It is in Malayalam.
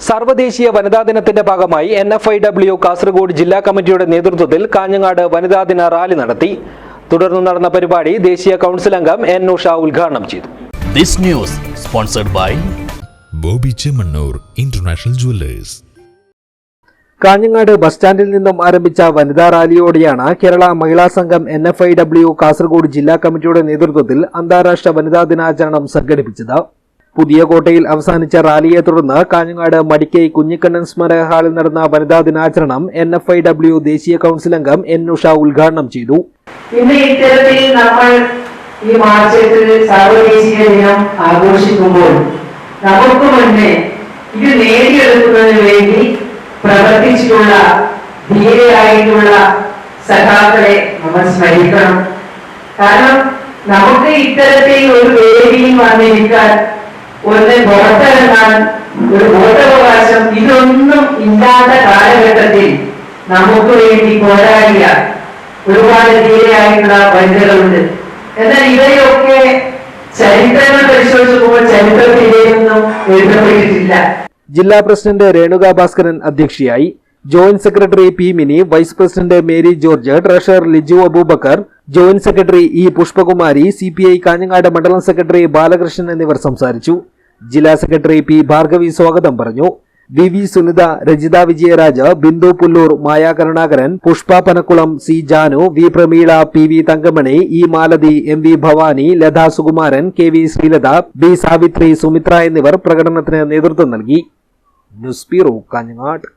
സർവ്വദേശീയ വനിതാ ദിനത്തിന്റെ ഭാഗമായി NFIW കാസർഗോഡ് ജില്ലാ കമ്മിറ്റിയുടെ നേതൃത്വത്തിൽ കാഞ്ഞങ്ങാട് വനിതാ ദിന റാലി നടത്തി. തുടർന്ന് നടന്ന പരിപാടി ദേശീയ കൗൺസിൽ അംഗം N. ഉഷ ഉദ്ഘാടനം ചെയ്തു. This news sponsored by Boby Chemmanur International Jewellers. Kanhangad bus സ്റ്റാൻഡിൽ നിന്നും ആരംഭിച്ച വനിതാ റാലിയോടെയാണ് കേരള മഹിളാ സംഘം NFIW കാസർഗോഡ് ജില്ലാ കമ്മിറ്റിയുടെ നേതൃത്വത്തിൽ അന്താരാഷ്ട്ര വനിതാ ദിനാചരണം സംഘടിപ്പിച്ചത്. പുതിയ കോട്ടയിൽ അവസാനിച്ച റാലിയെ തുടർന്ന് കാഞ്ഞങ്ങാട് മടിക്കൈ കുഞ്ഞിക്കണ്ണൻ സ്മാരക ഹാളിൽ നടന്ന വനിതാ ദിനാചരണം NFIW ദേശീയ കൗൺസിൽ അംഗം N. ഉഷ ഉദ്ഘാടനം ചെയ്തു. ഇന്ന് ഇത്തരത്തിൽ നമ്മൾ ഈ മാർച്ചിൽ സർവ്വദേശീയ ദിനം ആഘോഷിക്കുമ്പോൾ നമുക്ക് മുന്നേ ഇത് നേടിയെടുക്കുന്നതിന് വേണ്ടി പ്രവർത്തിച്ചിട്ടുള്ള ധീരയായിട്ടുള്ള സഖാക്കളെ നമ്മൾ സ്മരിക്കണം. കാരണം നമുക്ക് ഇത്തരത്തിൽ ഒരു വേദിയിൽ വന്നിരിക്കാൻ, ഒന്ന് പുറത്തിറങ്ങാൻ, ഒരു വോട്ടവകാശം ഇതൊന്നും ഇല്ലാത്ത കാലഘട്ടത്തിൽ നമുക്ക് വേണ്ടി പോരാടിയ ഒരുപാട് ധീരയായിട്ടുള്ള വനിതകളുണ്ട്. എന്നാൽ ഇവരെയൊക്കെ ചരിത്രങ്ങൾ പരിശോധിക്കുമ്പോൾ ചരിത്രത്തിലേക്കൊന്നും എഴുതപ്പെട്ടിട്ടില്ല. ജില്ലാ പ്രസിഡന്റ് രേണുക ഭാസ്കരൻ അധ്യക്ഷയായി. Joint secretary P. Mini, vice president Mary George, treasurer Liju Abubakar, joint secretary E. Pushpakumari, CPI Kanhangad മണ്ഡലം സെക്രട്ടറി ബാലകൃഷ്ണൻ എന്നിവർ സംസാരിച്ചു. ജില്ലാ സെക്രട്ടറി P. ഭാർഗവി സ്വാഗതം പറഞ്ഞു. VV സുനിത, രജിത വിജയരാജ, ബിന്ദു പുല്ലൂർ, മായ Karunakaran, Pushpa Panakkulam, C. Janu, V. Prameela, PV Thankamani, E. Malathi, MV Bhavani, Latha Sukumaran, KV Sreelatha, B. Savitri, Sumitra എന്നിവർ പ്രകടനത്തിന് നേതൃത്വം നൽകി. News bureau, Kanhangad.